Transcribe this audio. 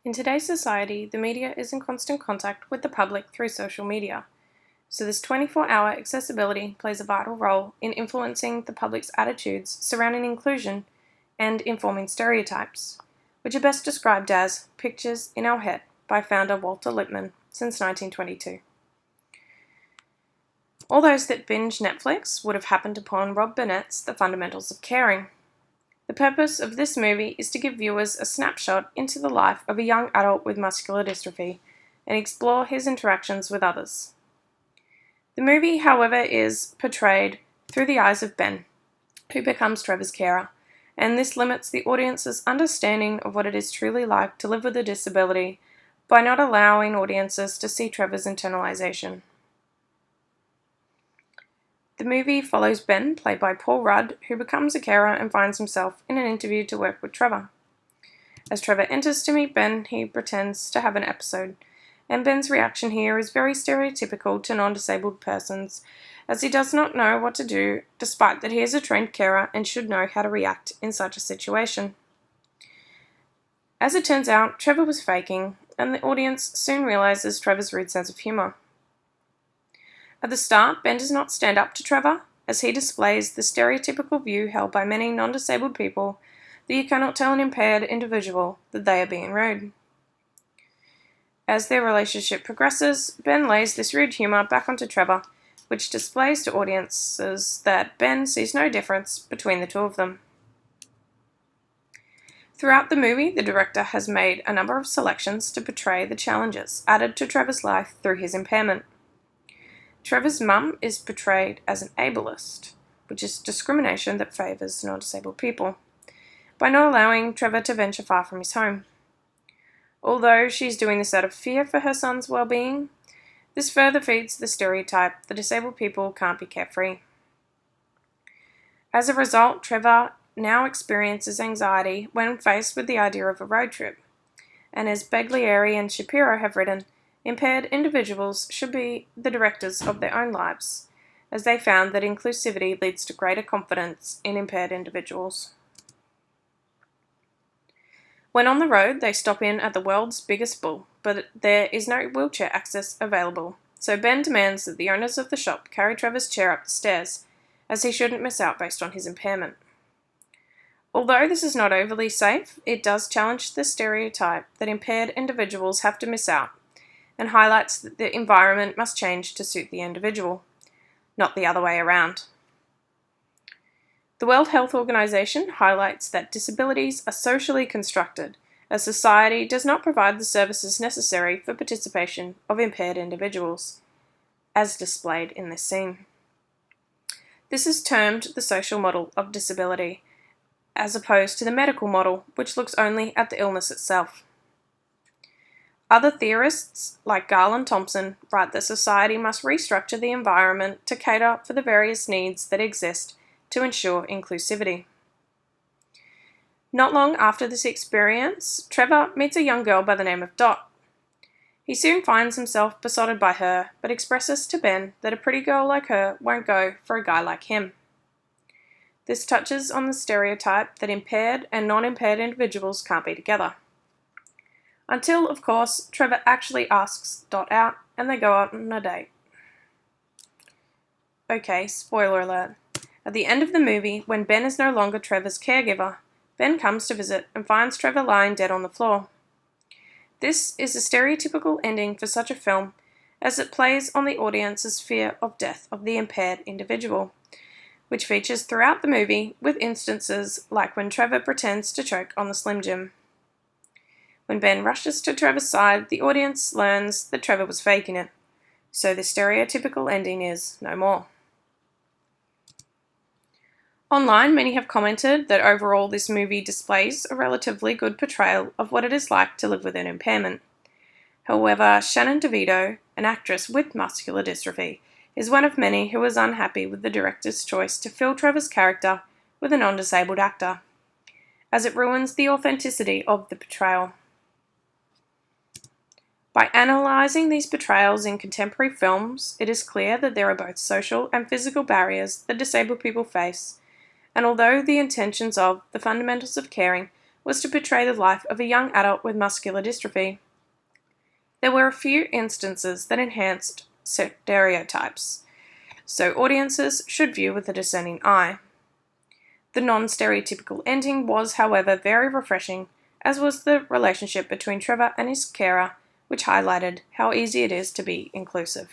In today's society, the media is in constant contact with the public through social media, so this 24-hour accessibility plays a vital role in influencing the public's attitudes surrounding inclusion and informing stereotypes, which are best described as pictures in our head by founder Walter Lippmann since 1922. All those that binge Netflix would have happened upon Rob Burnett's The Fundamentals of Caring. The purpose of this movie is to give viewers a snapshot into the life of a young adult with muscular dystrophy and explore his interactions with others. The movie, however, is portrayed through the eyes of Ben, who becomes Trevor's carer, and this limits the audience's understanding of what it is truly like to live with a disability by not allowing audiences to see Trevor's internalization. The movie follows Ben, played by Paul Rudd, who becomes a carer and finds himself in an interview to work with Trevor. As Trevor enters to meet Ben, he pretends to have an episode, and Ben's reaction here is very stereotypical to non-disabled persons, as he does not know what to do, despite that he is a trained carer and should know how to react in such a situation. As it turns out, Trevor was faking, and the audience soon realizes Trevor's rude sense of humor. At the start, Ben does not stand up to Trevor, as he displays the stereotypical view held by many non-disabled people that you cannot tell an impaired individual that they are being rude. As their relationship progresses, Ben lays this rude humour back onto Trevor, which displays to audiences that Ben sees no difference between the two of them. Throughout the movie, the director has made a number of selections to portray the challenges added to Trevor's life through his impairment. Trevor's mum is portrayed as an ableist, which is discrimination that favours non-disabled people, by not allowing Trevor to venture far from his home. Although she's doing this out of fear for her son's well-being, this further feeds the stereotype that disabled people can't be carefree. As a result, Trevor now experiences anxiety when faced with the idea of a road trip, and as Baglieri and Shapiro have written, impaired individuals should be the directors of their own lives, as they found that inclusivity leads to greater confidence in impaired individuals. When on the road, they stop in at the world's biggest bull, but there is no wheelchair access available, so Ben demands that the owners of the shop carry Trevor's chair up the stairs, as he shouldn't miss out based on his impairment. Although this is not overly safe, it does challenge the stereotype that impaired individuals have to miss out, and highlights that the environment must change to suit the individual, not the other way around. The World Health Organization highlights that disabilities are socially constructed, as society does not provide the services necessary for participation of impaired individuals, as displayed in this scene. This is termed the social model of disability, as opposed to the medical model, which looks only at the illness itself. Other theorists, like Garland Thompson, write that society must restructure the environment to cater for the various needs that exist to ensure inclusivity. Not long after this experience, Trevor meets a young girl by the name of Dot. He soon finds himself besotted by her, but expresses to Ben that a pretty girl like her won't go for a guy like him. This touches on the stereotype that impaired and non-impaired individuals can't be together. Until, of course, Trevor actually asks Dot out, and they go out on a date. Okay, spoiler alert. At the end of the movie, when Ben is no longer Trevor's caregiver, Ben comes to visit and finds Trevor lying dead on the floor. This is a stereotypical ending for such a film, as it plays on the audience's fear of death of the impaired individual, which features throughout the movie with instances like when Trevor pretends to choke on the Slim Jim. When Ben rushes to Trevor's side, the audience learns that Trevor was faking it, so the stereotypical ending is no more. Online, many have commented that overall this movie displays a relatively good portrayal of what it is like to live with an impairment. However, Shannon DeVito, an actress with muscular dystrophy, is one of many who was unhappy with the director's choice to fill Trevor's character with a non-disabled actor, as it ruins the authenticity of the portrayal. By analysing these portrayals in contemporary films, it is clear that there are both social and physical barriers that disabled people face, and although the intentions of The Fundamentals of Caring was to portray the life of a young adult with muscular dystrophy. There were a few instances that enhanced stereotypes, so audiences should view with a discerning eye. The non-stereotypical ending was, however, very refreshing, as was the relationship between Trevor and his carer, which highlighted how easy it is to be inclusive.